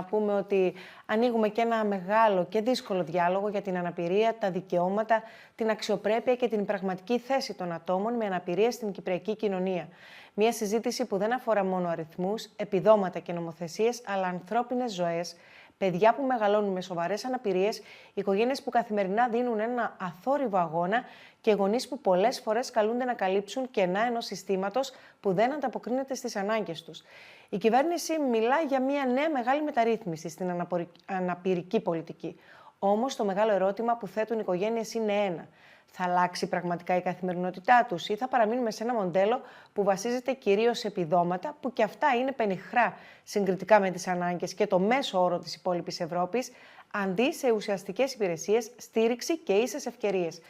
να πούμε ότι ανοίγουμε και ένα μεγάλο και δύσκολο διάλογο για την αναπηρία, τα δικαιώματα, την αξιοπρέπεια και την πραγματική θέση των ατόμων με αναπηρία στην κυπριακή κοινωνία. Μια συζήτηση που δεν αφορά μόνο αριθμούς, επιδόματα και νομοθεσίες, αλλά ανθρώπινες ζωές, παιδιά που μεγαλώνουν με σοβαρές αναπηρίες, οικογένειες που καθημερινά δίνουν ένα αθόρυβο αγώνα και γονείς που πολλές φορές καλούνται να καλύψουν κενά ενός συστήματος που δεν ανταποκρίνεται στις ανάγκες τους. Η κυβέρνηση μιλά για μια νέα μεγάλη μεταρρύθμιση στην αναπηρική πολιτική. Όμως το μεγάλο ερώτημα που θέτουν οι οικογένειες είναι ένα. Θα αλλάξει πραγματικά η καθημερινότητά τους ή θα παραμείνουμε σε ένα μοντέλο που βασίζεται κυρίως σε επιδόματα, που και αυτά είναι πενιχρά συγκριτικά με τις ανάγκες και το μέσο όρο της υπόλοιπης Ευρώπης, αντί σε ουσιαστικές υπηρεσίες, στήριξη και ίσες ευκαιρίες.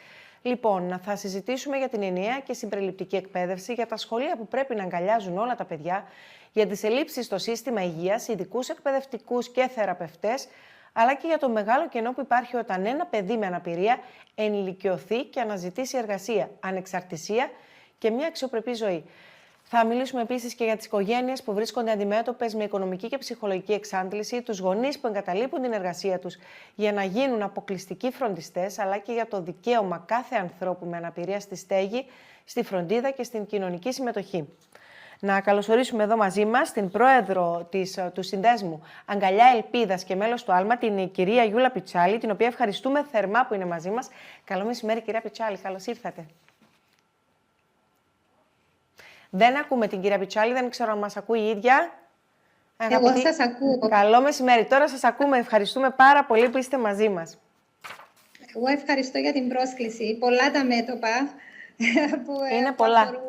Λοιπόν, θα συζητήσουμε για την ενιαία και συμπεριληπτική εκπαίδευση, για τα σχολεία που πρέπει να αγκαλιάζουν όλα τα παιδιά, για τις ελλείψεις στο σύστημα υγείας, ειδικούς εκπαιδευτικούς και θεραπευτές, αλλά και για το μεγάλο κενό που υπάρχει όταν ένα παιδί με αναπηρία ενηλικιωθεί και αναζητήσει εργασία, ανεξαρτησία και μια αξιοπρεπή ζωή. Θα μιλήσουμε επίσης και για τις οικογένειες που βρίσκονται αντιμέτωπες με οικονομική και ψυχολογική εξάντληση, τους γονείς που εγκαταλείπουν την εργασία τους για να γίνουν αποκλειστικοί φροντιστές, αλλά και για το δικαίωμα κάθε ανθρώπου με αναπηρία στη στέγη, στη φροντίδα και στην κοινωνική συμμετοχή. Να καλωσορίσουμε εδώ μαζί μας την πρόεδρο του Συνδέσμου Αγκαλιά Ελπίδας και μέλος του Άλμα, την κυρία Γιούλα Πιτσάλη, την οποία ευχαριστούμε θερμά που είναι μαζί μας. Καλό μεσημέρι, κυρία Πιτσάλη, καλώς ήρθατε. Δεν ακούμε την κυρία Πιτσάλη, δεν ξέρω αν μας ακούει η ίδια. Εγώ σας ακούω. Καλό μεσημέρι, τώρα σας ακούμε. Ευχαριστούμε πάρα πολύ που είστε μαζί μας. Εγώ ευχαριστώ για την πρόσκληση. Πολλά τα μέτωπα που είναι πολλά.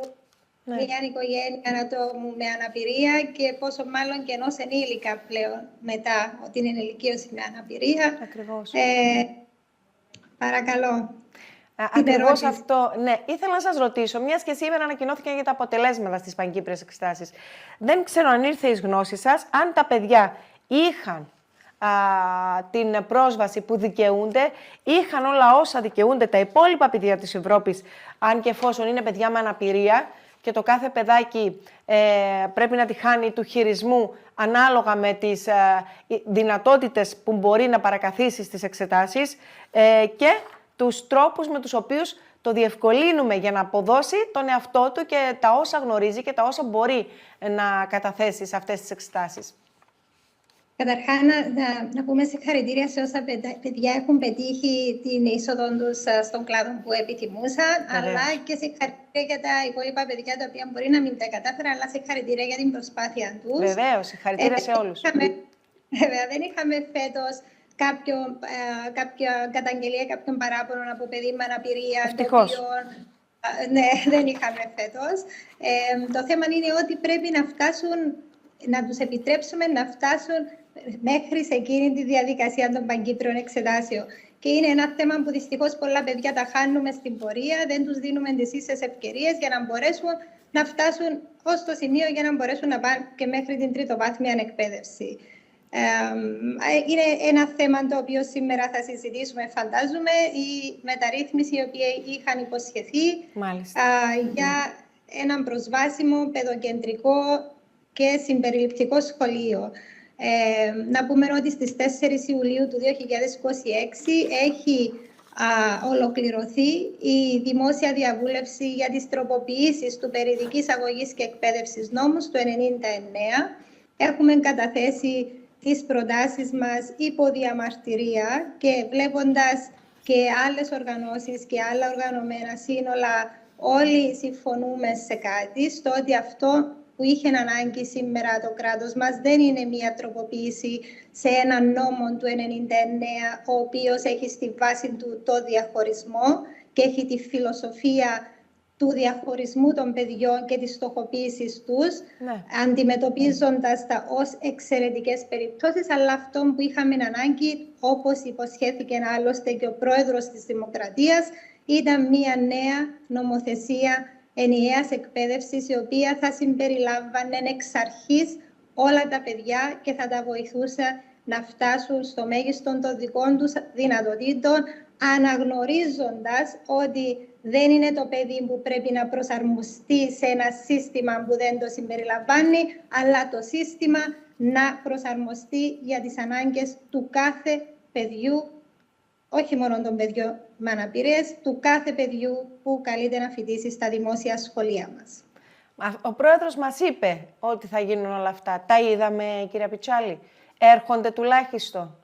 Μια οικογένεια ατόμου με αναπηρία και πόσο μάλλον και ενός ενήλικα πλέον μετά την ενηλικίωση με αναπηρία. Ακριβώς. Παρακαλώ. Ακριβώς αυτό. Ναι, ήθελα να σας ρωτήσω, μιας και σήμερα ανακοινώθηκαν για τα αποτελέσματα στις πανκύπριες εξετάσεις. Δεν ξέρω αν ήρθε εις γνώση σας, αν τα παιδιά είχαν την πρόσβαση που δικαιούνται, είχαν όλα όσα δικαιούνται τα υπόλοιπα παιδιά της Ευρώπης, αν και εφόσον είναι παιδιά με αναπηρία, και το κάθε παιδάκι πρέπει να τη χάνει του χειρισμού ανάλογα με τις δυνατότητες που μπορεί να παρακαθίσει στις εξετάσεις και τους τρόπους με τους οποίους το διευκολύνουμε για να αποδώσει τον εαυτό του και τα όσα γνωρίζει και τα όσα μπορεί να καταθέσει σε αυτές τις εξετάσεις. Καταρχάς, να πούμε συγχαρητήρια σε όσα παιδιά έχουν πετύχει την είσοδο τους στον κλάδο που επιθυμούσαν, αλλά και συγχαρητήρια για τα υπόλοιπα παιδιά τα οποία μπορεί να μην τα κατάφεραν, αλλά συγχαρητήρια για την προσπάθεια τους. Βεβαίως, συγχαρητήρια σε όλους. Βέβαια, δεν είχαμε φέτος κάποια καταγγελία, κάποιον παράπονο από παιδί με αναπηρία. Ευτυχώς. Ναι, δεν είχαμε φέτος. Το θέμα είναι ότι πρέπει να φτάσουν, να τους επιτρέψουμε να φτάσουν μέχρι σε εκείνη τη διαδικασία των πανκύπριων εξετάσεων. Και είναι ένα θέμα που δυστυχώς πολλά παιδιά τα χάνουμε στην πορεία, δεν τους δίνουμε τις ίσες ευκαιρίες για να μπορέσουν να φτάσουν ως το σημείο για να μπορέσουν να πάνε και μέχρι την τριτοβάθμια εκπαίδευση. Είναι ένα θέμα το οποίο σήμερα θα συζητήσουμε, φαντάζομαι, η μεταρρύθμιση η οποία είχαν υποσχεθεί για έναν προσβάσιμο, παιδοκεντρικό και συμπεριληπτικό σχολείο. Να πούμε ότι στις 4 Ιουλίου του 2026 έχει ολοκληρωθεί η δημόσια διαβούλευση για τις τροποποιήσεις του περιδικής αγωγής και εκπαίδευσης νόμου του 1999. Έχουμε καταθέσει τις προτάσεις μας υπό διαμαρτυρία και βλέποντας και άλλες οργανώσεις και άλλα οργανωμένα σύνολα, όλοι συμφωνούμε σε κάτι, στο ότι αυτό που είχε ανάγκη σήμερα το κράτος μας δεν είναι μια τροποποίηση σε ένα νόμο του 1999, ο οποίος έχει στη βάση του το διαχωρισμό και έχει τη φιλοσοφία του διαχωρισμού των παιδιών και της στοχοποίησης τους, αντιμετωπίζοντας τα ως εξαιρετικές περιπτώσεις, αλλά αυτό που είχαμε ανάγκη, όπως υποσχέθηκε άλλωστε και ο πρόεδρος της Δημοκρατίας, ήταν μια νέα νομοθεσία ενιαίας εκπαίδευσης, η οποία θα συμπεριλάμβανε εξ αρχής όλα τα παιδιά και θα τα βοηθούσε να φτάσουν στο μέγιστο των δικών τους δυνατοτήτων, αναγνωρίζοντας ότι δεν είναι το παιδί που πρέπει να προσαρμοστεί σε ένα σύστημα που δεν το συμπεριλαμβάνει, αλλά το σύστημα να προσαρμοστεί για τις ανάγκες του κάθε παιδιού, όχι μόνο των παιδιών με αναπηρίες, του κάθε παιδιού που καλείται να φοιτήσει στα δημόσια σχολεία μας. Ο πρόεδρος μας είπε ότι θα γίνουν όλα αυτά. Τα είδαμε, κυρία Πιτσάλη? Έρχονται τουλάχιστον?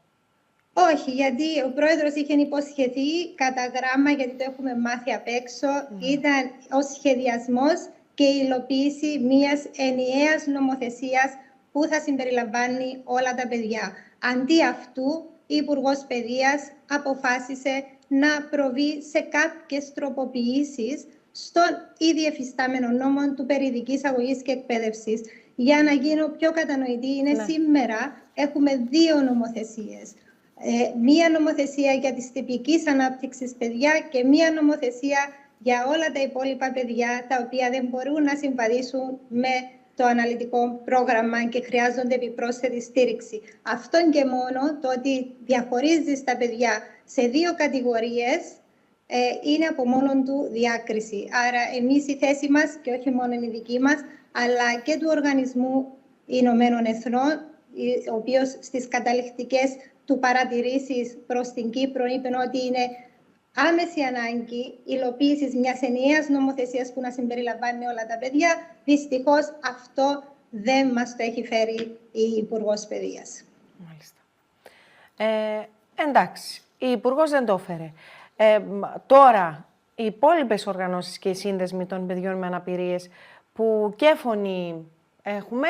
Όχι, γιατί ο πρόεδρος είχε υποσχεθεί κατά γράμμα, γιατί το έχουμε μάθει απ' έξω, ήταν ο σχεδιασμός και η υλοποίηση μιας ενιαίας νομοθεσίας που θα συμπεριλαμβάνει όλα τα παιδιά. Αντί αυτού, η Υπουργός Παιδείας αποφάσισε να προβεί σε κάποιες τροποποιήσεις στον ήδη εφιστάμενο νόμο του περί ειδικής αγωγής και εκπαίδευσης. Για να γίνω πιο κατανοητή, σήμερα έχουμε δύο νομοθεσίες. Μία νομοθεσία για τις τυπικής ανάπτυξης παιδιά και μία νομοθεσία για όλα τα υπόλοιπα παιδιά τα οποία δεν μπορούν να συμβαδίσουν με το αναλυτικό πρόγραμμα και χρειάζονται επιπρόσθετη στήριξη. Αυτό και μόνο το ότι διαχωρίζει τα παιδιά σε δύο κατηγορίες είναι από μόνον του διάκριση. Άρα εμείς η θέση μας, και όχι μόνο η δική μας, αλλά και του Οργανισμού Ηνωμένων Εθνών, ο οποίος στις καταληκτικές του παρατηρήσεις προς την Κύπρο είπε ότι είναι άμεση ανάγκη υλοποίησης μιας ενιαίας νομοθεσίας που να συμπεριλαμβάνει όλα τα παιδιά. Δυστυχώς αυτό δεν μας το έχει φέρει η Υπουργός Παιδείας. Μάλιστα. Εντάξει, η Υπουργός δεν το έφερε. Τώρα, οι υπόλοιπες οργανώσεις και οι σύνδεσμοι των παιδιών με αναπηρίες που και φωνή έχουμε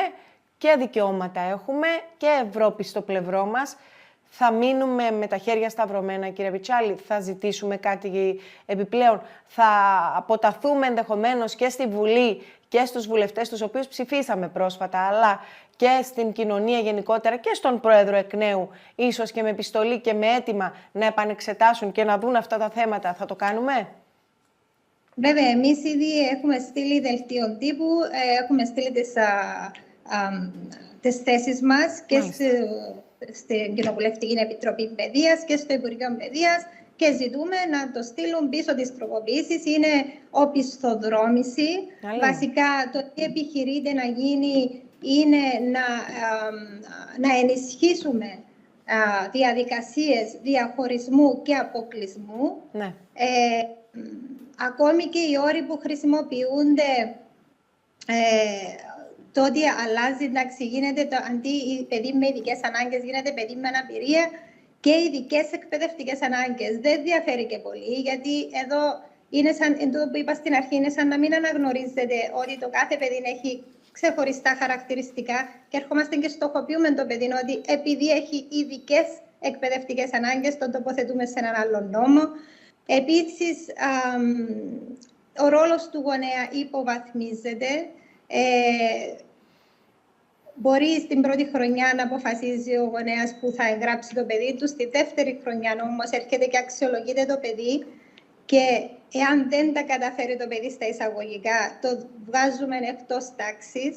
και δικαιώματα έχουμε και Ευρώπη στο πλευρό μας, θα μείνουμε με τα χέρια σταυρωμένα, κύριε Πιτσάλη? Θα ζητήσουμε κάτι επιπλέον? Θα αποταθούμε ενδεχομένως και στη Βουλή και στους βουλευτές, τους οποίους ψηφίσαμε πρόσφατα, αλλά και στην κοινωνία γενικότερα και στον Πρόεδρο εκ νέου, ίσως και με επιστολή και με αίτημα να επανεξετάσουν και να δουν αυτά τα θέματα? Θα το κάνουμε? Βέβαια, εμείς ήδη έχουμε στείλει δελτίο τύπου, έχουμε στείλει τις θέσεις μας και στην Κοινοβουλευτική Επιτροπή Παιδείας και στο Υπουργείο Παιδείας και ζητούμε να το στείλουν πίσω τις τροποποιήσεις. Είναι οπισθοδρόμηση. Βασικά, το τι επιχειρείται να γίνει είναι να ενισχύσουμε διαδικασίες διαχωρισμού και αποκλεισμού. Ναι. Ακόμη και οι όροι που χρησιμοποιούνται, το ότι αλλάζει, εντάξει, γίνεται αντί παιδί με ειδικές ανάγκες, γίνεται παιδί με αναπηρία και ειδικές εκπαιδευτικές ανάγκες. Δεν διαφέρει και πολύ, γιατί εδώ είναι σαν, εντό που είπα στην αρχή, είναι σαν να μην αναγνωρίζετε ότι το κάθε παιδί έχει ξεχωριστά χαρακτηριστικά και ερχόμαστε και στοχοποιούμε το παιδί ότι επειδή έχει ειδικές εκπαιδευτικές ανάγκες, τον τοποθετούμε σε έναν άλλο νόμο. Επίσης, ο ρόλος του γονέα υποβαθμίζεται. Μπορεί στην πρώτη χρονιά να αποφασίζει ο γονέας που θα εγγράψει το παιδί του, στη δεύτερη χρονιά όμως έρχεται και αξιολογείται το παιδί και εάν δεν τα καταφέρει το παιδί στα εισαγωγικά, το βγάζουμε εκτός τάξης.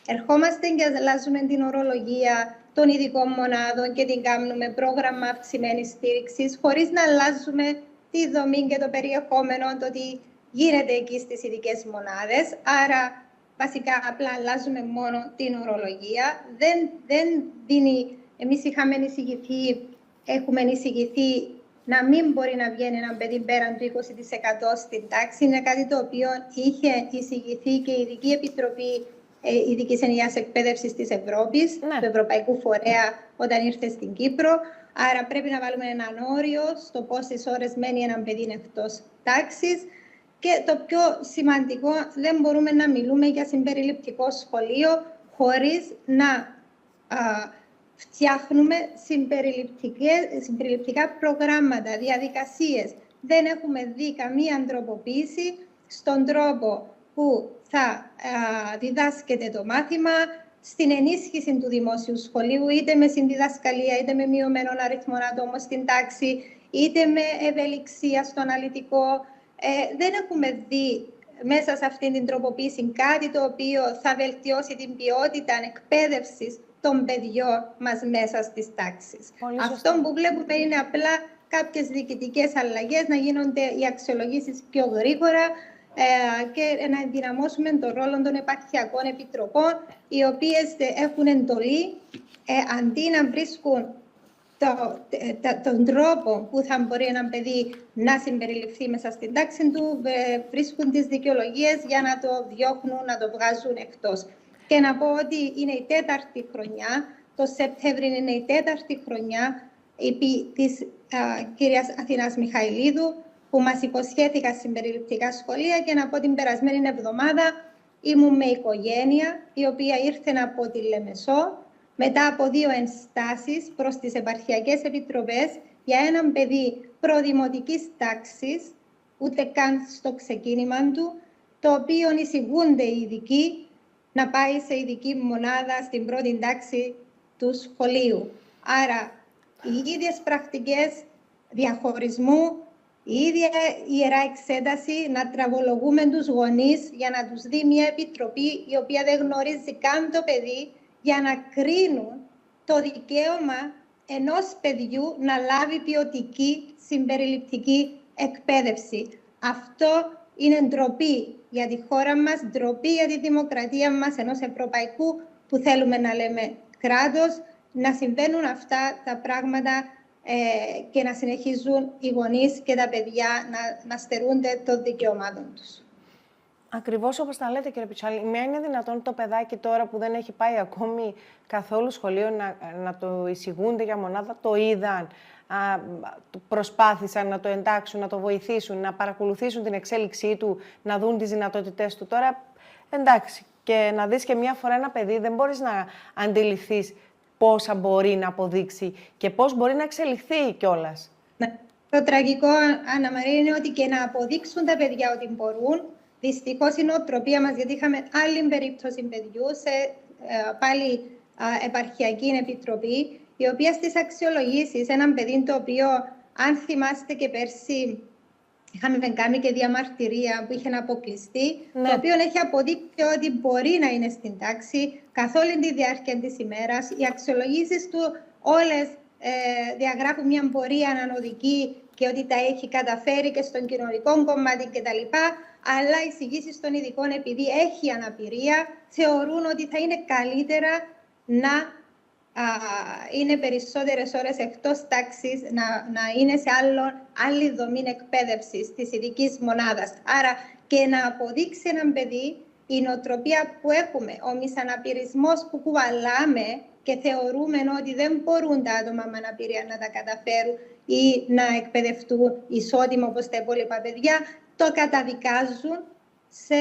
Ερχόμαστε και αλλάζουμε την ορολογία των ειδικών μονάδων και την κάνουμε πρόγραμμα αυξημένης στήριξης, χωρίς να αλλάζουμε τη δομή και το περιεχόμενο, το ότι γίνεται εκεί στις ειδικές μονάδες. Άρα, βασικά, απλά αλλάζουμε μόνο την ορολογία. Δεν δίνει... Εμείς έχουμε εισηγηθεί να μην μπορεί να βγαίνει ένα παιδί πέραν του 20% στην τάξη. Είναι κάτι το οποίο είχε εισηγηθεί και η Ειδική Επιτροπή Ειδικής Ενιαίας Εκπαίδευσης της Ευρώπης, του Ευρωπαϊκού Φορέα, όταν ήρθε στην Κύπρο. Άρα πρέπει να βάλουμε έναν όριο στο πόσες ώρες μένει ένα παιδί εκτός τάξης. Και το πιο σημαντικό, δεν μπορούμε να μιλούμε για συμπεριληπτικό σχολείο χωρίς να φτιάχνουμε συμπεριληπτικά προγράμματα, διαδικασίες. Δεν έχουμε δει καμία τροποποίηση στον τρόπο που θα διδάσκεται το μάθημα, στην ενίσχυση του δημόσιου σχολείου, είτε με συνδιδασκαλία, είτε με μειωμένων αριθμών ατόμων στην τάξη, είτε με ευελιξία στο αναλυτικό. Δεν έχουμε δει μέσα σε αυτή την τροποποίηση κάτι το οποίο θα βελτιώσει την ποιότητα εκπαίδευσης των παιδιών μας μέσα στις τάξεις. Αυτό που βλέπουμε είναι απλά κάποιες διοικητικές αλλαγές, να γίνονται οι αξιολογήσεις πιο γρήγορα, και να ενδυναμώσουμε τον ρόλο των επαρχιακών επιτροπών, οι οποίες έχουν εντολή αντί να βρίσκουν τον τρόπο που θα μπορεί ένα παιδί να συμπεριληφθεί μέσα στην τάξη του, βρίσκουν τις δικαιολογίες για να το διώχνουν, να το βγάζουν εκτός. Και να πω ότι είναι η 4η χρονιά, το Σεπτέμβριο είναι η 4η χρονιά της κυρίας Αθηνάς Μιχαηλίδου, που μας υποσχέθηκαν συμπεριληπτικά σχολεία, και να πω την περασμένη εβδομάδα ήμουν με οικογένεια η οποία ήρθε από τη Λεμεσό μετά από 2 ενστάσεις προς τις επαρχιακές επιτροπές για έναν παιδί προδημοτικής τάξης, ούτε καν στο ξεκίνημα του, το οποίο εισηγούνται οι ειδικοί να πάει σε ειδική μονάδα στην πρώτη τάξη του σχολείου. Άρα, οι ίδιες πρακτικές διαχωρισμού, η ίδια ιερά εξέταση, να τραβολογούμε τους γονείς για να τους δει μια επιτροπή η οποία δεν γνωρίζει καν το παιδί, για να κρίνουν το δικαίωμα ενός παιδιού να λάβει ποιοτική συμπεριληπτική εκπαίδευση. Αυτό είναι ντροπή για τη χώρα μας, ντροπή για τη δημοκρατία μας, ενός ευρωπαϊκού που θέλουμε να λέμε κράτος, να συμβαίνουν αυτά τα πράγματα και να συνεχίζουν οι γονείς και τα παιδιά να στερούνται των δικαιωμάτων τους. Ακριβώς όπως τα λέτε, κύριε Πιτσάλη, μια είναι δυνατόν το παιδάκι τώρα που δεν έχει πάει ακόμη καθόλου σχολείο να το εισηγούνται για μονάδα, το είδαν, προσπάθησαν να το εντάξουν, να το βοηθήσουν, να παρακολουθήσουν την εξέλιξή του, να δουν τις δυνατότητές του. Τώρα, εντάξει, και να δεις και μια φορά ένα παιδί, δεν μπορείς να αντιληφθείς πόσα μπορεί να αποδείξει και πώς μπορεί να εξελιχθεί κιόλας. Το τραγικό, Άννα Μαρία, είναι ότι και να αποδείξουν τα παιδιά ότι μπορούν. Δυστυχώς η νοοτροπία μας, γιατί είχαμε άλλη περίπτωση παιδιού σε πάλι επαρχιακή επιτροπή, η οποία στις αξιολογήσεις, έναν παιδί το οποίο, αν θυμάστε και πέρσι, είχαμε κάνει και διαμαρτυρία που είχε αποκλειστεί, το οποίο έχει αποδείξει ότι μπορεί να είναι στην τάξη καθ' όλη τη διάρκεια της ημέρας. Οι αξιολογήσεις του όλες διαγράφουν μια πορεία ανωδική και ότι τα έχει καταφέρει και στον κοινωνικό κομμάτι κτλ. Αλλά οι εισηγήσεις των ειδικών, επειδή έχει αναπηρία, θεωρούν ότι θα είναι καλύτερα να είναι περισσότερες ώρες εκτός τάξης, να είναι σε άλλη δομή εκπαίδευσης της ειδικής μονάδας. Άρα και να αποδείξει έναν παιδί η νοοτροπία που έχουμε, ο μισαναπηρισμός που κουβαλάμε και θεωρούμε ότι δεν μπορούν τα άτομα με αναπηρία να τα καταφέρουν ή να εκπαιδευτούν ισότιμα όπως τα υπόλοιπα παιδιά, το καταδικάζουν σε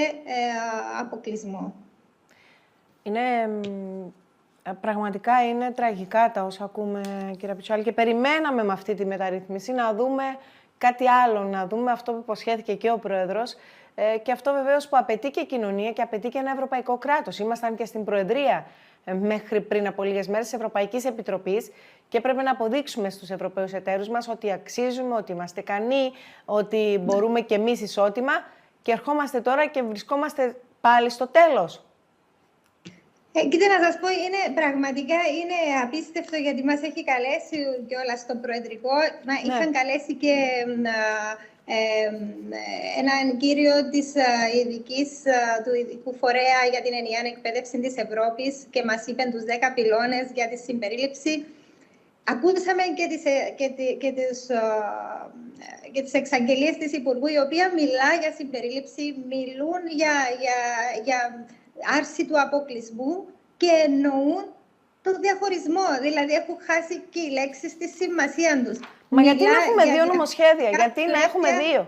αποκλεισμό. Πραγματικά είναι τραγικά τα όσα ακούμε, κύριε Πιτσάλη, και περιμέναμε με αυτή τη μεταρρύθμιση να δούμε κάτι άλλο, να δούμε αυτό που υποσχέθηκε και ο Πρόεδρος και αυτό βεβαίως που απαιτεί και η κοινωνία και απαιτεί και ένα ευρωπαϊκό κράτος. Ήμασταν και στην Προεδρία μέχρι πριν από λίγες μέρες της Ευρωπαϊκής Επιτροπής και πρέπει να αποδείξουμε στους Ευρωπαίους εταίρους μας ότι αξίζουμε, ότι είμαστε ικανοί, ότι μπορούμε και εμείς ισότιμα και ερχόμαστε τώρα και βρισκόμαστε πάλι στο τέλος. Κοίτα, να σας πω, πραγματικά είναι απίστευτο, γιατί μας έχει καλέσει κιόλας στο Προεδρικό. Είχαν καλέσει και έναν κύριο της του ειδικού φορέα για την ενιαία εκπαίδευση της Ευρώπης και μας είπε τους 10 πυλώνες για τη συμπερίληψη. Ακούσαμε και τις εξαγγελίες της Υπουργού, η οποία μιλά για συμπερίληψη, μιλούν για άρση του αποκλεισμού και εννοούν τον διαχωρισμό. Δηλαδή έχουν χάσει και οι λέξεις τη σημασία τους. Μα γιατί να έχουμε δύο νομοσχέδια, γιατί να έχουμε δύο.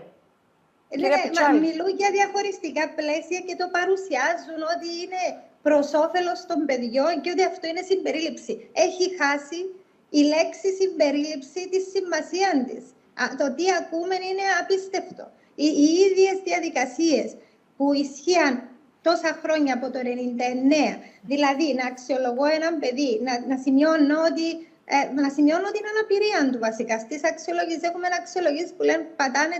Μιλούν για διαχωριστικά πλαίσια και το παρουσιάζουν ότι είναι προς όφελος των παιδιών και ότι αυτό είναι συμπερίληψη. Έχει χάσει η λέξη συμπερίληψη τη σημασία της. Το τι ακούμε είναι απίστευτο. Οι ίδιες διαδικασίες που ισχύαν τόσα χρόνια από το 1999, δηλαδή να αξιολογώ έναν παιδί, να σημειώνω την αναπηρία του βασικά. Στις αξιολογήσεις έχουμε αξιολογήσεις που λένε πατάνε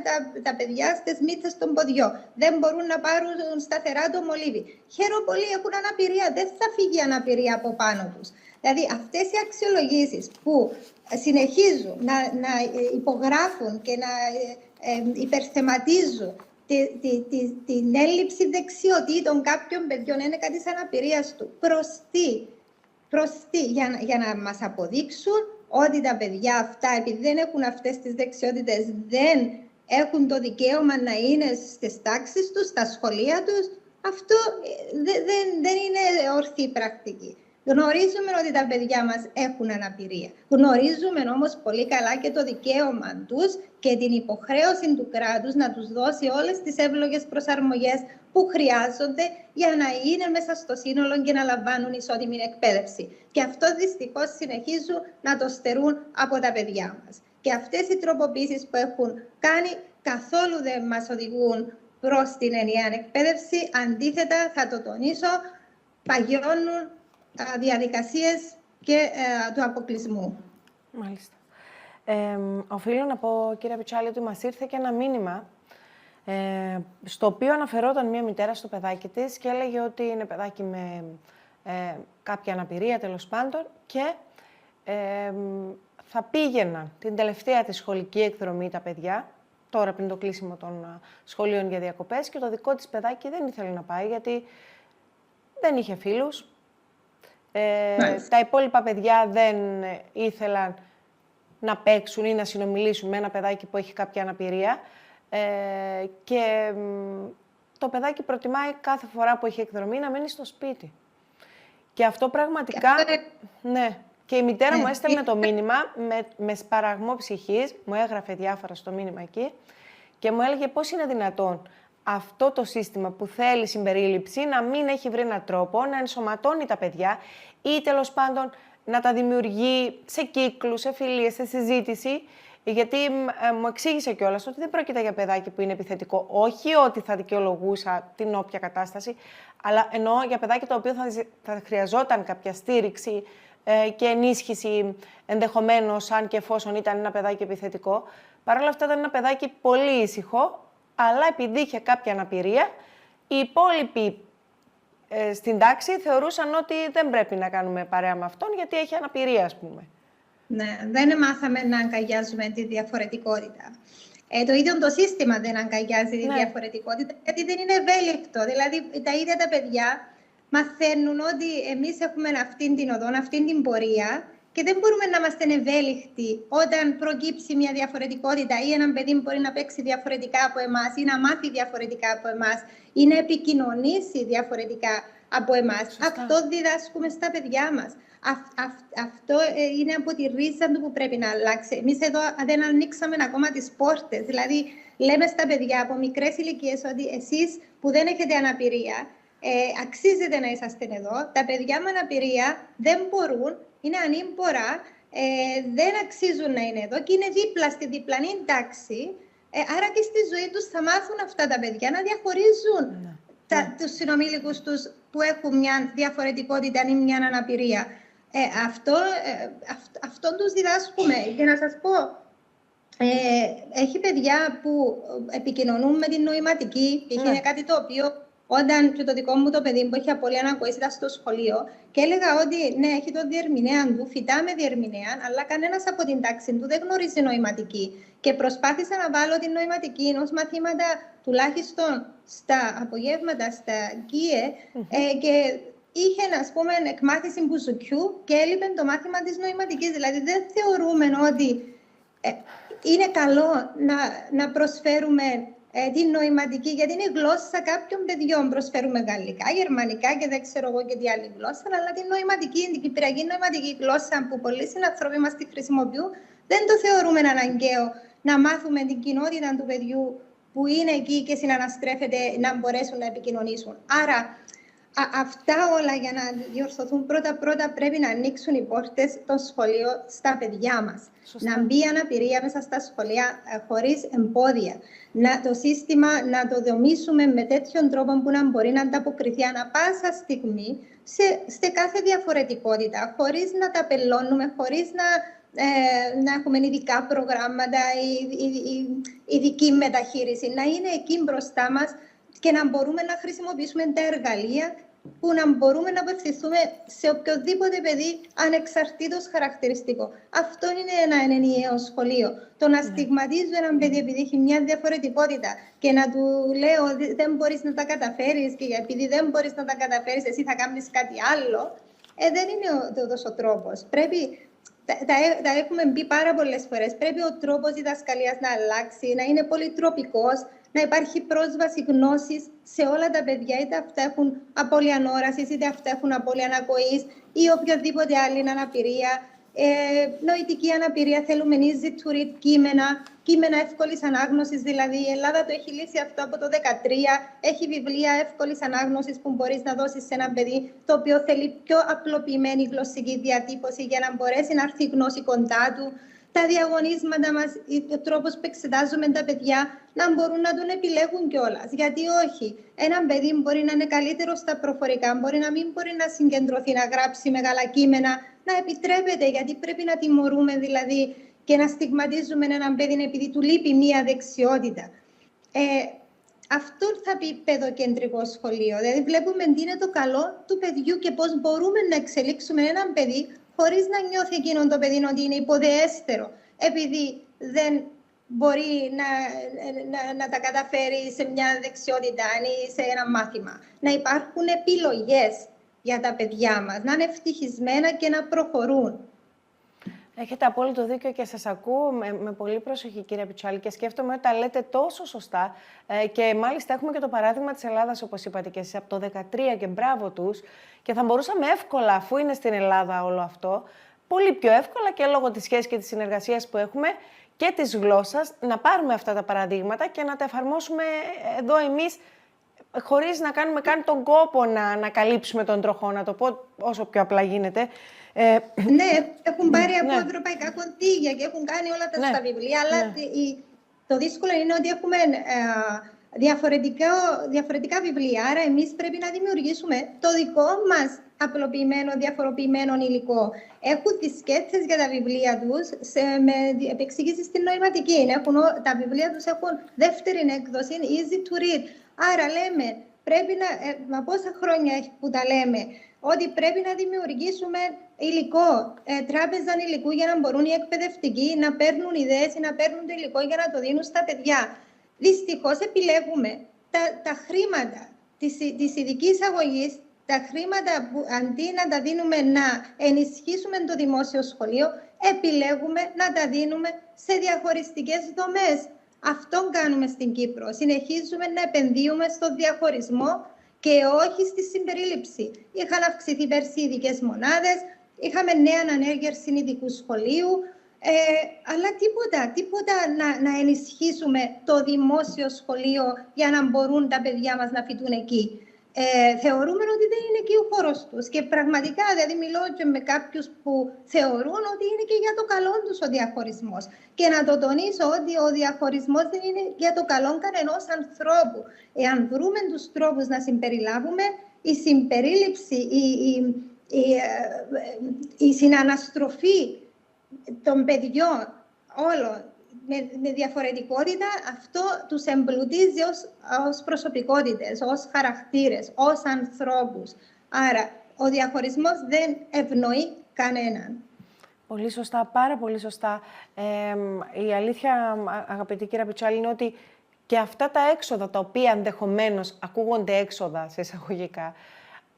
τα παιδιά στις μύτες των ποδιών. Δεν μπορούν να πάρουν σταθερά το μολύβι. Χαίρομαι πολύ, έχουν αναπηρία. Δεν θα φύγει η αναπηρία από πάνω τους. Δηλαδή αυτές οι αξιολογήσεις που συνεχίζουν να υπογράφουν και να υπερθεματίζουν την έλλειψη δεξιοτήτων κάποιων παιδιών, είναι κάτι σαν αναπηρίας του. Προς τι, για να μας αποδείξουν ότι τα παιδιά αυτά, επειδή δεν έχουν αυτές τις δεξιότητες, δεν έχουν το δικαίωμα να είναι στις τάξεις τους, στα σχολεία τους. Αυτό δεν είναι ορθή πρακτική. Γνωρίζουμε ότι τα παιδιά μας έχουν αναπηρία. Γνωρίζουμε όμως πολύ καλά και το δικαίωμα τους και την υποχρέωση του κράτους να τους δώσει όλες τις εύλογες προσαρμογές που χρειάζονται για να είναι μέσα στο σύνολο και να λαμβάνουν ισότιμη εκπαίδευση. Και αυτό δυστυχώς συνεχίζουν να το στερούν από τα παιδιά μας. Και αυτές οι τροποποιήσεις που έχουν κάνει καθόλου δεν μας οδηγούν προς την ενιαία εκπαίδευση. Αντίθετα, θα το τονίσω, παγιώνουν διαδικασίες και του αποκλεισμού. Μάλιστα. Οφείλω να πω, κύριε Πιτσάλη, ότι μας ήρθε και ένα μήνυμα στο οποίο αναφερόταν μια μητέρα στο παιδάκι της και έλεγε ότι είναι παιδάκι με κάποια αναπηρία, τέλος πάντων, και θα πήγαιναν την τελευταία της σχολική εκδρομή τα παιδιά, τώρα πριν το κλείσιμο των σχολείων για διακοπές, και το δικό της παιδάκι δεν ήθελε να πάει γιατί δεν είχε φίλους. Τα υπόλοιπα παιδιά δεν ήθελαν να παίξουν ή να συνομιλήσουν με ένα παιδάκι που έχει κάποια αναπηρία, και το παιδάκι προτιμάει κάθε φορά που έχει εκδρομή να μένει στο σπίτι. Και αυτό πραγματικά... Ναι. Και η μητέρα μου έστελνε το μήνυμα με σπαραγμό ψυχής, μου έγραφε διάφορα στο μήνυμα εκεί και μου έλεγε πώς είναι δυνατόν αυτό το σύστημα που θέλει συμπερίληψη να μην έχει βρει έναν τρόπο να ενσωματώνει τα παιδιά ή τέλος πάντων να τα δημιουργεί σε κύκλους, σε φιλίες, σε συζήτηση. Γιατί μου εξήγησε κιόλας ότι δεν πρόκειται για παιδάκι που είναι επιθετικό. Όχι ότι θα δικαιολογούσα την όποια κατάσταση, αλλά εννοώ για παιδάκι το οποίο θα χρειαζόταν κάποια στήριξη και ενίσχυση, ενδεχομένως, αν και εφόσον ήταν ένα παιδάκι επιθετικό. Παρ' όλα αυτά ήταν ένα παιδάκι πολύ ήσυχο, αλλά επειδή είχε κάποια αναπηρία, οι υπόλοιποι στην τάξη θεωρούσαν ότι δεν πρέπει να κάνουμε παρέα με αυτόν, γιατί έχει αναπηρία, ας πούμε. Ναι, δεν μάθαμε να αγκαλιάζουμε τη διαφορετικότητα. Το ίδιο το σύστημα δεν αγκαλιάζει τη διαφορετικότητα, γιατί δεν είναι ευέλικτο. Δηλαδή, τα ίδια τα παιδιά μαθαίνουν ότι εμείς έχουμε αυτήν την οδό, αυτήν την πορεία και δεν μπορούμε να είμαστε ευέλικτοι όταν προκύψει μια διαφορετικότητα ή ένα παιδί μπορεί να παίξει διαφορετικά από εμάς ή να μάθει διαφορετικά από εμάς ή να επικοινωνήσει διαφορετικά από εμάς. Αυτό διδάσκουμε στα παιδιά μας. Αυτό είναι από τη ρίζα του που πρέπει να αλλάξει. Εμείς εδώ δεν ανοίξαμε ακόμα τις πόρτες. Δηλαδή, λέμε στα παιδιά από μικρές ηλικίες ότι εσείς που δεν έχετε αναπηρία, αξίζετε να είσαστε εδώ. Τα παιδιά με αναπηρία δεν μπορούν, είναι ανήμπορα, δεν αξίζουν να είναι εδώ και είναι δίπλα στη διπλανή τάξη. Άρα και στη ζωή τους θα μάθουν αυτά τα παιδιά να διαχωρίζουν τους συνομήλικους τους που έχουν μια διαφορετικότητα ή μια αναπηρία. Αυτό τους διδάσκουμε. Και να σας πω, έχει παιδιά που επικοινωνούν με την νοηματική. Είναι κάτι το οποίο όταν και το δικό μου το παιδί που έχει απώλεια ανακοής ήταν στο σχολείο και έλεγα ότι ναι, έχει το διερμηνέα του, φυτά με διερμηνέα, αλλά κανένας από την τάξη του δεν γνωρίζει νοηματική. Και προσπάθησα να βάλω την νοηματική ως μαθήματα τουλάχιστον στα απογεύματα, στα ΚΙΕ, και είχε, ας πούμε, εκμάθηση μπουζουκιού και έλειπε το μάθημα της νοηματικής. Δηλαδή, δεν θεωρούμε ότι είναι καλό να προσφέρουμε την νοηματική, γιατί είναι η γλώσσα κάποιων παιδιών. Προσφέρουμε γαλλικά, γερμανικά και δεν ξέρω εγώ και τι άλλη γλώσσα, αλλά την νοηματική, την κυπριακή νοηματική γλώσσα που πολλοί συνανθρώποι μας τη χρησιμοποιούν, δεν το θεωρούμε αναγκαίο να μάθουμε την κοινότητα του παιδιού που είναι εκεί και συναναστρέφεται να μπορέσουν να επικοινωνήσουν. Άρα, αυτά όλα για να διορθωθούν πρώτα πρέπει να ανοίξουν οι πόρτες των σχολείων στα παιδιά μας. Σωστά. Να μπει αναπηρία μέσα στα σχολεία χωρίς εμπόδια. Το σύστημα να το δομήσουμε με τέτοιον τρόπο που να μπορεί να ανταποκριθεί ανα πάσα στιγμή σε κάθε διαφορετικότητα, χωρίς να τα πελώνουμε, χωρίς να έχουμε ειδικά προγράμματα ή ειδική μεταχείριση. Να είναι εκεί μπροστά μας και να μπορούμε να χρησιμοποιήσουμε τα εργαλεία που να μπορούμε να απευθυνθούμε σε οποιοδήποτε παιδί ανεξαρτήτως χαρακτηριστικό. Αυτό είναι ένα ενιαίο σχολείο. Το να στιγματίζω έναν παιδί επειδή έχει μια διαφορετικότητα και να του λέω δεν μπορείς να τα καταφέρεις και επειδή δεν μπορείς να τα καταφέρεις εσύ θα κάνεις κάτι άλλο, δεν είναι ο τρόπος. Πρέπει, τα έχουμε πει πάρα πολλές φορές, πρέπει ο τρόπος διδασκαλίας να αλλάξει, να είναι πολυτροπικός, να υπάρχει πρόσβαση γνώσης σε όλα τα παιδιά, είτε αυτά έχουν απώλεια όρασης, είτε αυτά έχουν απώλεια ανακοής ή οποιοδήποτε άλλη αναπηρία. Νοητική αναπηρία, θέλουμε easy to read κείμενα εύκολης ανάγνωσης, δηλαδή η Ελλάδα το έχει λύσει αυτό από το 2013. Έχει βιβλία εύκολης ανάγνωσης που μπορείς να δώσεις σε ένα παιδί, το οποίο θέλει πιο απλοποιημένη γλωσσική διατύπωση για να μπορέσει να έρθει η γνώση κοντά του. Τα διαγωνίσματα μας, ο τρόπος που εξετάζουμε τα παιδιά, να μπορούν να τον επιλέγουν κιόλας. Γιατί όχι, ένα παιδί μπορεί να είναι καλύτερο στα προφορικά, μπορεί να μην μπορεί να συγκεντρωθεί, να γράψει μεγάλα κείμενα, να επιτρέπεται, γιατί πρέπει να τιμωρούμε δηλαδή και να στιγματίζουμε έναν παιδί επειδή του λείπει μία δεξιότητα. Αυτό θα πει παιδοκεντρικό σχολείο. Δηλαδή, βλέπουμε τι είναι το καλό του παιδιού και πώς μπορούμε να εξελίξουμε έναν παιδί χωρίς να νιώθει εκείνον το παιδί ότι είναι υποδεέστερο, επειδή δεν μπορεί να τα καταφέρει σε μια δεξιότητα ή σε ένα μάθημα. Να υπάρχουν επιλογές για τα παιδιά μας, να είναι ευτυχισμένα και να προχωρούν. Έχετε απόλυτο δίκιο και σας ακούω με πολύ προσοχή, κύριε Πιτσάλη, και σκέφτομαι ότι τα λέτε τόσο σωστά. Και μάλιστα έχουμε και το παράδειγμα της Ελλάδας, όπως είπατε και εσείς, από το 2013 και μπράβο τους. Και θα μπορούσαμε εύκολα, αφού είναι στην Ελλάδα όλο αυτό, πολύ πιο εύκολα και λόγω της σχέσης και της συνεργασίας που έχουμε και της γλώσσας, να πάρουμε αυτά τα παραδείγματα και να τα εφαρμόσουμε εδώ εμείς, χωρίς να κάνουμε καν τον κόπο να καλύψουμε τον τροχό, να το πω όσο πιο απλά γίνεται. Ναι, έχουν πάρει από ευρωπαϊκά κονδύλια και έχουν κάνει όλα τα στα βιβλία, αλλά το δύσκολο είναι ότι έχουμε διαφορετικά βιβλία, άρα εμείς πρέπει να δημιουργήσουμε το δικό μας απλοποιημένο, διαφοροποιημένο υλικό. Έχουν τις σκέψεις για τα βιβλία τους με επεξήγηση στην νοηματική. Τα βιβλία τους έχουν δεύτερη έκδοση, easy to read. Άρα λέμε, πρέπει μα πόσα χρόνια που τα λέμε, ότι πρέπει να δημιουργήσουμε υλικό, τράπεζα υλικού για να μπορούν οι εκπαιδευτικοί να παίρνουν ιδέες ή να παίρνουν το υλικό για να το δίνουν στα παιδιά. Δυστυχώς επιλέγουμε τα χρήματα της ειδικής αγωγής, τα χρήματα που αντί να τα δίνουμε να ενισχύσουμε το δημόσιο σχολείο, επιλέγουμε να τα δίνουμε σε διαχωριστικές δομές. Αυτό κάνουμε στην Κύπρο. Συνεχίζουμε να επενδύουμε στο διαχωρισμό και όχι στη συμπερίληψη. Είχαν αυξηθεί πέρσι οι ειδικές μονάδες, είχαμε νέα ανέργεια ειδικού σχολείου, αλλά τίποτα να ενισχύσουμε το δημόσιο σχολείο για να μπορούν τα παιδιά μας να φοιτούν εκεί. Θεωρούμε ότι δεν είναι εκεί ο χώρος τους και πραγματικά, δηλαδή μιλώ και με κάποιους που θεωρούν ότι είναι και για το καλό τους ο διαχωρισμός. Και να το τονίσω ότι ο διαχωρισμός δεν είναι για το καλό κανενός ανθρώπου. Εάν βρούμε τους τρόπους να συμπεριλάβουμε, η συμπερίληψη, η συναναστροφή των παιδιών όλων με διαφορετικότητα, αυτό τους εμπλουτίζει ως προσωπικότητες, ως χαρακτήρες, ως ανθρώπους. Άρα, ο διαχωρισμός δεν ευνοεί κανέναν. Πολύ σωστά, πάρα πολύ σωστά. Η αλήθεια, αγαπητή κυρία Πιτσάλη, είναι ότι και αυτά τα έξοδα, τα οποία ενδεχομένως ακούγονται έξοδα σε εισαγωγικά,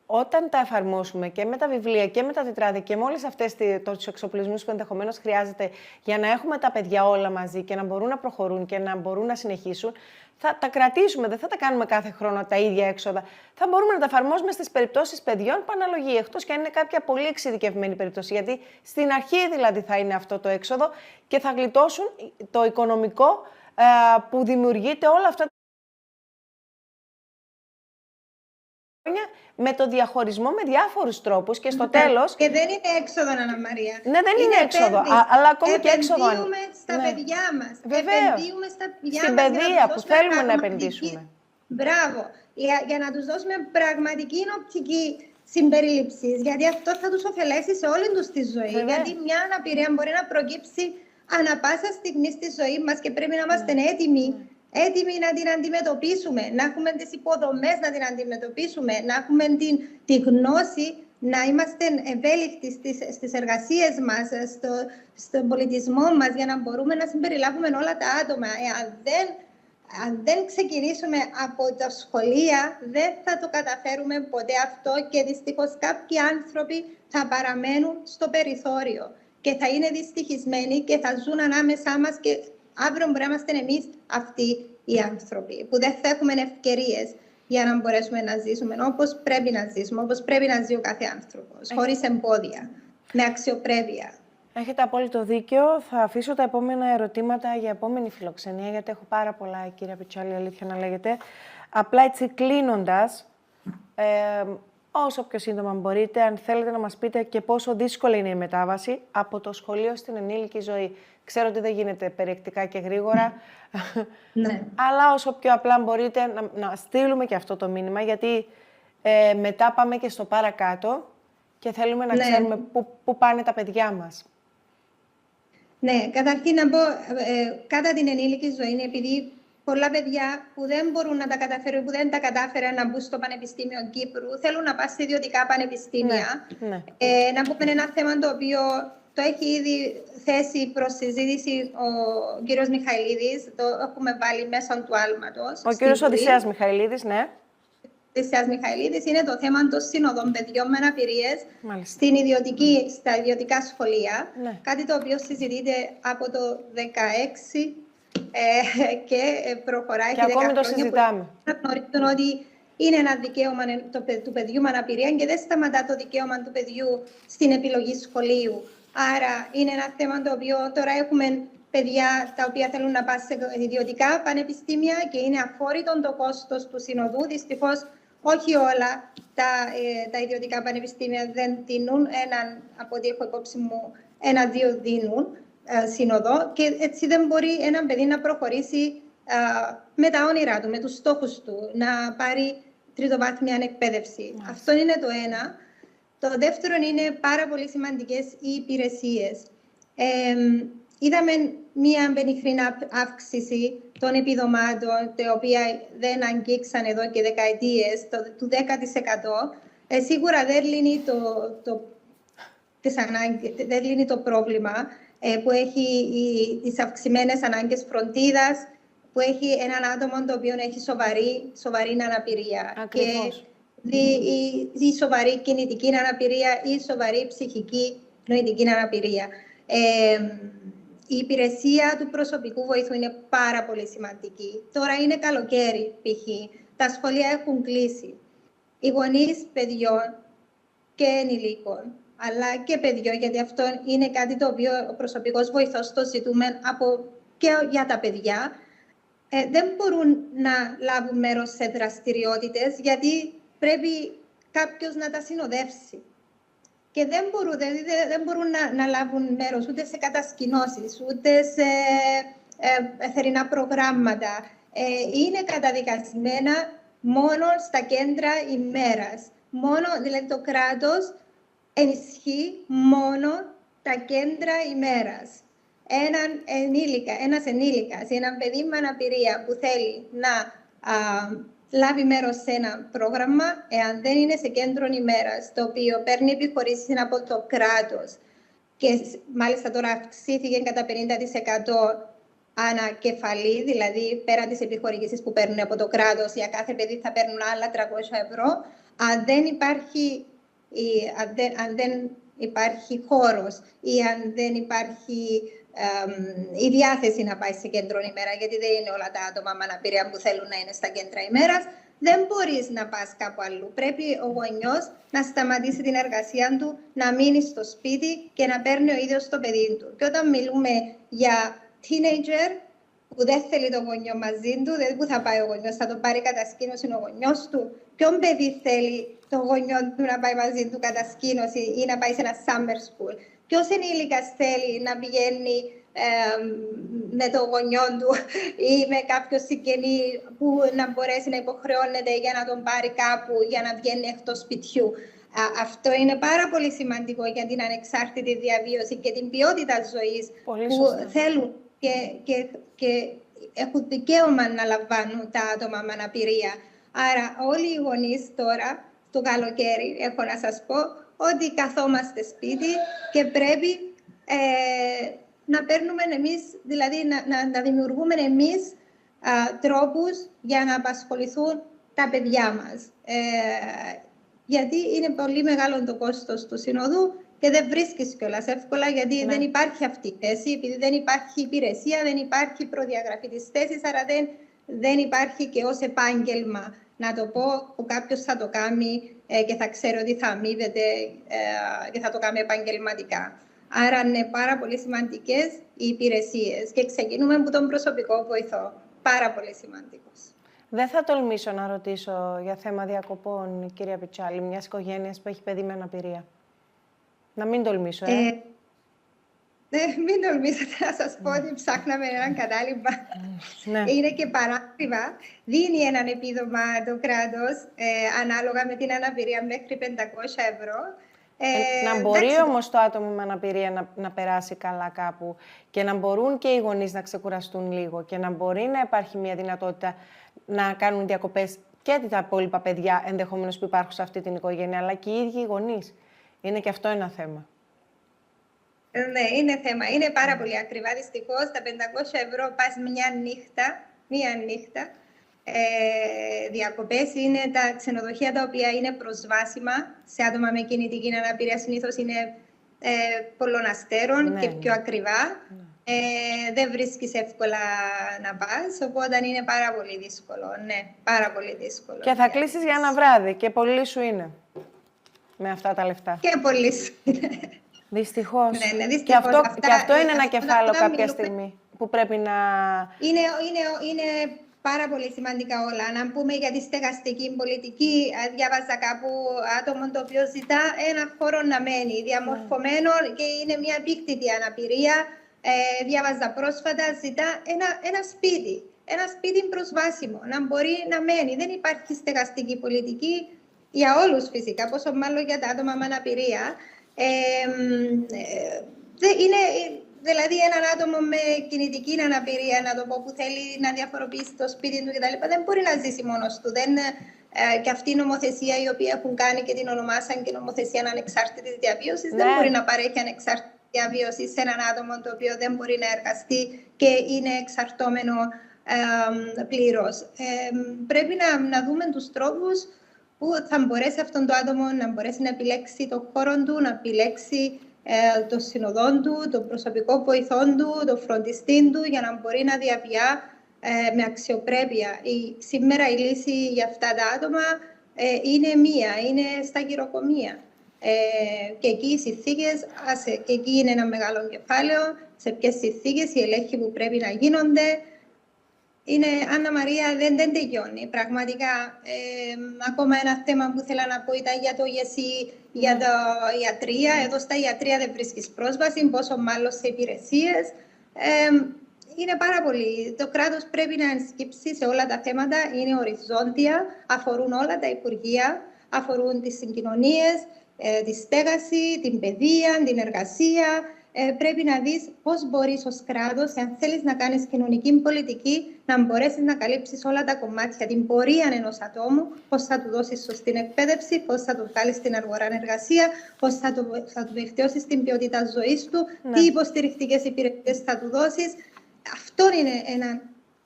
όταν τα εφαρμόσουμε και με τα βιβλία και με τα τετράδια και με όλες αυτές τους εξοπλισμούς που ενδεχομένως χρειάζεται για να έχουμε τα παιδιά όλα μαζί και να μπορούν να προχωρούν και να μπορούν να συνεχίσουν, θα τα κρατήσουμε, δεν θα τα κάνουμε κάθε χρόνο τα ίδια έξοδα. Θα μπορούμε να τα εφαρμόσουμε στις περιπτώσεις παιδιών που αναλογεί, εκτός και αν είναι κάποια πολύ εξειδικευμένη περίπτωση. Γιατί στην αρχή δηλαδή θα είναι αυτό το έξοδο και θα γλιτώσουν το οικονομικό που δημιουργείται όλα αυτά με το διαχωρισμό με διάφορους τρόπους και στο τέλος... Και δεν είναι έξοδο, Αννα Μαρία. Ναι, δεν είναι έξοδο, αλλά ακόμη και έξοδο. Επενδύουμε στα παιδιά μας. Βεβαίως. Επενδύουμε στα παιδιά στην μας παιδεία που θέλουμε να επενδύσουμε. Μπράβο. Για να τους δώσουμε πραγματική οπτική συμπερίληψη. Γιατί αυτό θα τους ωφελέσει σε όλη τους τη ζωή. Βεβαίως. Γιατί μια αναπηρία μπορεί να προκύψει ανα πάσα στιγμή στη ζωή μας και πρέπει να είμαστε έτοιμοι έτοιμοι να την αντιμετωπίσουμε, να έχουμε τις υποδομές να την αντιμετωπίσουμε, να έχουμε τη γνώση, να είμαστε ευέλικτοι στις εργασίες μας, στον πολιτισμό μας, για να μπορούμε να συμπεριλάβουμε όλα τα άτομα. Αν δεν ξεκινήσουμε από τα σχολεία, δεν θα το καταφέρουμε ποτέ αυτό και δυστυχώς κάποιοι άνθρωποι θα παραμένουν στο περιθώριο και θα είναι δυστυχισμένοι και θα ζουν ανάμεσά μας και αύριο μπορεί να είμαστε εμείς αυτοί οι άνθρωποι που δεν θα έχουμε ευκαιρίες για να μπορέσουμε να ζήσουμε όπως πρέπει να ζήσουμε, όπως πρέπει να ζει ο κάθε άνθρωπος, χωρίς εμπόδια, με αξιοπρέπεια. Έχετε απόλυτο δίκιο. Θα αφήσω τα επόμενα ερωτήματα για επόμενη φιλοξενία, γιατί έχω πάρα πολλά, κυρία Πιτσάλη, αλήθεια να λέγεται. Απλά έτσι κλείνοντας, όσο πιο σύντομα μπορείτε, αν θέλετε να μας πείτε και πόσο δύσκολη είναι η μετάβαση από το σχολείο στην ενήλικη ζωή. Ξέρω ότι δεν γίνεται περιεκτικά και γρήγορα, Ναι. αλλά όσο πιο απλά μπορείτε να στείλουμε και αυτό το μήνυμα, γιατί μετά πάμε και στο παρακάτω και θέλουμε να ξέρουμε πού πάνε τα παιδιά μας. Ναι, καταρχήν να πω, κατά την ενήλικη ζωή, επειδή πολλά παιδιά που δεν μπορούν να τα καταφέρουν, που δεν τα κατάφεραν να μπουν στο Πανεπιστήμιο Κύπρου, θέλουν να πάνε σε ιδιωτικά πανεπιστήμια. Ναι. Να πούμε ένα θέμα το οποίο το έχει ήδη θέσει προς συζήτηση ο κύριος Μιχαηλίδης, το έχουμε βάλει μέσα του άλματος. Ο κύριος Οδυσσέας Μιχαηλίδης, ναι. Οδυσσέας Μιχαηλίδης, είναι το θέμα των συνοδών παιδιών με αναπηρίες στα ιδιωτικά σχολεία. Ναι. Κάτι το οποίο συζητείται από το 2016 και προχωράει. Και ακόμη το συζητάμε. Να γνωρίζουν ότι είναι ένα δικαίωμα του παιδιού με αναπηρία και δεν σταματά το δικαίωμα του παιδιού στην επιλογή σχολείου. Άρα είναι ένα θέμα το οποίο τώρα έχουμε παιδιά τα οποία θέλουν να πάνε σε ιδιωτικά πανεπιστήμια και είναι αφόρητο το κόστος του συνοδού. Δυστυχώς όχι όλα τα ιδιωτικά πανεπιστήμια δεν δίνουν από ό,τι έχω υπόψη μου, 1-2 δίνουν σύνοδο και έτσι δεν μπορεί ένα παιδί να προχωρήσει με τα όνειρά του, με τους στόχους του, να πάρει τριτοβάθμια εκπαίδευση. Αυτό είναι το ένα. Το δεύτερο είναι πάρα πολύ σημαντικές οι υπηρεσίες. Είδαμε μία πενιχρή αύξηση των επιδομάτων, τα οποία δεν αγγίξαν εδώ και δεκαετίες, του 10%. Σίγουρα δεν λύνει το πρόβλημα που έχει τις αυξημένες ανάγκες φροντίδας, που έχει έναν άτομο το οποίο έχει σοβαρή αναπηρία. Ακριβώς. Και η σοβαρή κινητική αναπηρία ή η σοβαρή ψυχική νοητική αναπηρία. Η υπηρεσία του προσωπικού βοηθού είναι πάρα πολύ σημαντική. Τώρα είναι καλοκαίρι, π.χ. Τα σχολεία έχουν κλείσει. Οι γονείς παιδιών και ενηλίκων, αλλά και παιδιών, γιατί αυτό είναι κάτι το οποίο ο προσωπικός βοηθός το ζητούμε και για τα παιδιά, δεν μπορούν να λάβουν μέρος σε δραστηριότητες, γιατί πρέπει κάποιος να τα συνοδεύσει. Και δεν μπορούν να λάβουν μέρος ούτε σε κατασκηνώσεις, ούτε σε θερινά προγράμματα. Είναι καταδικασμένα μόνο στα κέντρα ημέρας. Δηλαδή το κράτος ενισχύει μόνο τα κέντρα ημέρας. Ένας ενήλικας ή ένα παιδί με αναπηρία που θέλει να λάβει μέρος σε ένα πρόγραμμα, εάν δεν είναι σε κέντρο ημέρας, το οποίο παίρνει επιχορήσεις από το κράτος και μάλιστα τώρα αυξήθηκε κατά 50% ανακεφαλή, δηλαδή πέρα τις επιχορηγήσεις που παίρνουν από το κράτος, για κάθε παιδί θα παίρνουν άλλα 300 ευρώ. Αν δεν υπάρχει χώρος ή αν δεν υπάρχει η διάθεση να πάει σε κέντρο ημέρα, γιατί δεν είναι όλα τα άτομα με αναπηρία που θέλουν να είναι στα κέντρα ημέρας, δεν μπορείς να πας κάπου αλλού. Πρέπει ο γονιός να σταματήσει την εργασία του, να μείνει στο σπίτι και να παίρνει ο ίδιος το παιδί του. Και όταν μιλούμε για teenager που δεν θέλει το γονιό μαζί του, δηλαδή πού θα πάει ο γονιός, θα τον πάρει κατασκήνωση ο γονιός του. Ποιον παιδί θέλει το γονιό του να πάει μαζί του κατασκήνωση ή να πάει σε ένα summer school. Ποιος ενήλικας θέλει να πηγαίνει με το γονιό του ή με κάποιο συγγενή που να μπορέσει να υποχρεώνεται για να τον πάρει κάπου, για να βγαίνει εκτός σπιτιού. Αυτό είναι πάρα πολύ σημαντικό για την ανεξάρτητη διαβίωση και την ποιότητα ζωής που θέλουν και έχουν δικαίωμα να λαμβάνουν τα άτομα με αναπηρία. Άρα όλοι οι γονείς τώρα, το καλοκαίρι, έχω να σας πω, ότι καθόμαστε σπίτι και πρέπει να παίρνουμε εμείς, δηλαδή να δημιουργούμε εμείς τρόπους για να απασχοληθούν τα παιδιά μας. Γιατί είναι πολύ μεγάλο το κόστος του συνοδού και δεν βρίσκεις κιόλας εύκολα, γιατί δεν υπάρχει αυτή η θέση, επειδή δεν υπάρχει υπηρεσία, δεν υπάρχει προδιαγραφή της θέσης, άρα δεν υπάρχει και ως επάγγελμα, να το πω, που κάποιος θα το κάνει και θα ξέρει ότι θα αμείβεται και θα το κάνει επαγγελματικά. Άρα είναι πάρα πολύ σημαντικές οι υπηρεσίες και ξεκινούμε από τον προσωπικό βοηθό. Πάρα πολύ σημαντικός. Δεν θα τολμήσω να ρωτήσω για θέμα διακοπών, κυρία Πιτσάλη, μιας οικογένειας που έχει παιδί με αναπηρία. Να μην τολμήσω, Μην τολμήσετε να σας πω ότι ψάχναμε έναν κατάλοιπα. Είναι και παράκριβα. Δίνει έναν επίδομα το κράτος, ανάλογα με την αναπηρία, μέχρι 500 ευρώ. Να μπορεί όμως το άτομο με αναπηρία να περάσει καλά κάπου και να μπορούν και οι γονείς να ξεκουραστούν λίγο και να μπορεί να υπάρχει μια δυνατότητα να κάνουν διακοπές και τα υπόλοιπα παιδιά ενδεχομένως που υπάρχουν σε αυτή την οικογένεια, αλλά και οι ίδιοι οι γονείς. Είναι και αυτό ένα θέμα. Ναι, είναι θέμα. Είναι πάρα πολύ ακριβά. Δυστυχώς, τα 500 ευρώ πας μία νύχτα. Διακοπές είναι τα ξενοδοχεία τα οποία είναι προσβάσιμα σε άτομα με κινητική αναπηρία. Συνήθως είναι πολλών αστέρων και πιο ακριβά. Δεν βρίσκεις εύκολα να πας, οπότε είναι πάρα πολύ δύσκολο. Ναι, πάρα πολύ δύσκολο. Και θα κλείσεις για ένα βράδυ και πολύ σου είναι με αυτά τα λεφτά. Και πολύ σου είναι. Δυστυχώς. Ναι, δυστυχώς. Και αυτό είναι ένα κεφάλαιο κάποια στιγμή που πρέπει να... Είναι πάρα πολύ σημαντικά όλα. Να πούμε για τη στεγαστική πολιτική. Διάβαζα κάπου άτομο το οποίο ζητά ένα χώρο να μένει, διαμορφωμένο και είναι μια πίκτητη αναπηρία. Διάβαζα πρόσφατα, ζητά ένα σπίτι. Ένα σπίτι προσβάσιμο, να μπορεί να μένει. Δεν υπάρχει στεγαστική πολιτική για όλους φυσικά, πόσο μάλλον για τα άτομα με αναπηρία. Δηλαδή, έναν άτομο με κινητική αναπηρία, να το πω, που θέλει να διαφοροποιήσει το σπίτι του κτλ., δεν μπορεί να ζήσει μόνος του. Και αυτή η νομοθεσία, η οποία έχουν κάνει και την ονομάσαν και νομοθεσία ανεξάρτητης διαβίωσης, δεν μπορεί να παρέχει ανεξάρτητη διαβίωση σε έναν άτομο το οποίο δεν μπορεί να εργαστεί και είναι εξαρτώμενο πλήρως. Πρέπει να δούμε τους τρόπους που θα μπορέσει αυτό το άτομο να μπορέσει να επιλέξει το χώρο του, να επιλέξει το συνοδόν του, το προσωπικό βοηθό του, το φροντιστή του, για να μπορεί να διαβιά με αξιοπρέπεια. Σήμερα η λύση για αυτά τα άτομα είναι μία, είναι στα γυροκομεία. Και εκεί οι συνθήκες, και εκεί είναι ένα μεγάλο κεφάλαιο, σε ποιες συνθήκες, οι ελέγχοι που πρέπει να γίνονται. Είναι, Άννα Μαρία, δεν τελειώνει. Πραγματικά, ακόμα ένα θέμα που ήθελα να πω ήταν για το ΓΕΣΥ, για τα ιατρία. Εδώ στα ιατρία δεν βρίσκεις πρόσβαση, πόσο μάλλον σε υπηρεσίες. Είναι πάρα πολύ. Το κράτος πρέπει να ενσκύψει σε όλα τα θέματα. Είναι οριζόντια, αφορούν όλα τα υπουργεία, αφορούν τις συγκοινωνίες, τη στέγαση, την παιδεία, την εργασία. Πρέπει να δεις πώς μπορείς ως κράτος, αν θέλεις να κάνεις κοινωνική πολιτική, να μπορέσεις να καλύψεις όλα τα κομμάτια, την πορεία ενός ατόμου, πώς θα του δώσεις σωστή εκπαίδευση, πώς θα του βγάλεις στην αγορά εργασία, πώς θα του βελτιώσεις την ποιότητα ζωής του, τι υποστηρικτικές υπηρεσίες θα του δώσεις. Αυτό είναι ένα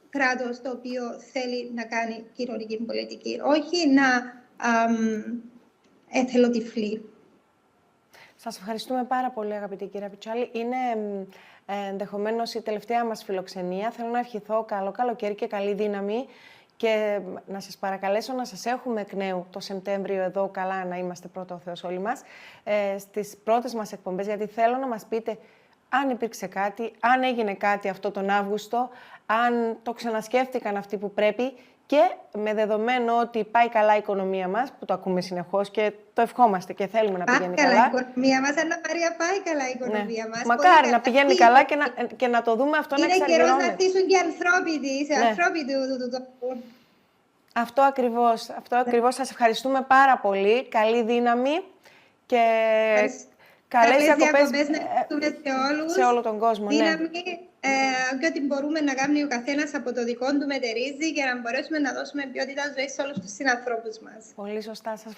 κράτος το οποίο θέλει να κάνει κοινωνική πολιτική, όχι να εθελοτυφλεί. Σας ευχαριστούμε πάρα πολύ, αγαπητή κυρία Πιτσάλη. Είναι ενδεχομένως η τελευταία μας φιλοξενία. Θέλω να ευχηθώ καλό καλοκαίρι και καλή δύναμη και να σας παρακαλέσω να σας έχουμε εκ νέου το Σεπτέμβριο εδώ, καλά να είμαστε πρώτο ο Θεός όλοι μας, στις πρώτες μας εκπομπές, γιατί θέλω να μας πείτε αν υπήρξε κάτι, αν έγινε κάτι αυτό τον Αύγουστο, αν το ξανασκέφτηκαν αυτοί που πρέπει και με δεδομένο ότι πάει καλά η οικονομία μας, που το ακούμε συνεχώς και το ευχόμαστε και θέλουμε να πηγαίνει καλά. Πάει καλά η οικονομία μας, Άννα Μαρία, πάει καλά η οικονομία μας. Μακάρι να πηγαίνει καλά και να το δούμε αυτό να εξαρτηθεί. Είναι καιρός να χτίσουν και ανθρώποι του τόπου. Αυτό ακριβώς. Σας ευχαριστούμε πάρα πολύ. Καλή δύναμη και Καλές διακοπές διακοπές να ευχηθούμε σε όλους. σε όλο τον κόσμο. Ναι. Δύναμη και ό,τι μπορούμε να κάνει ο καθένας από το δικό του μετερίζει για να μπορέσουμε να δώσουμε ποιότητα ζωής σε όλους τους συνανθρώπους μας. Πολύ σωστά. Σας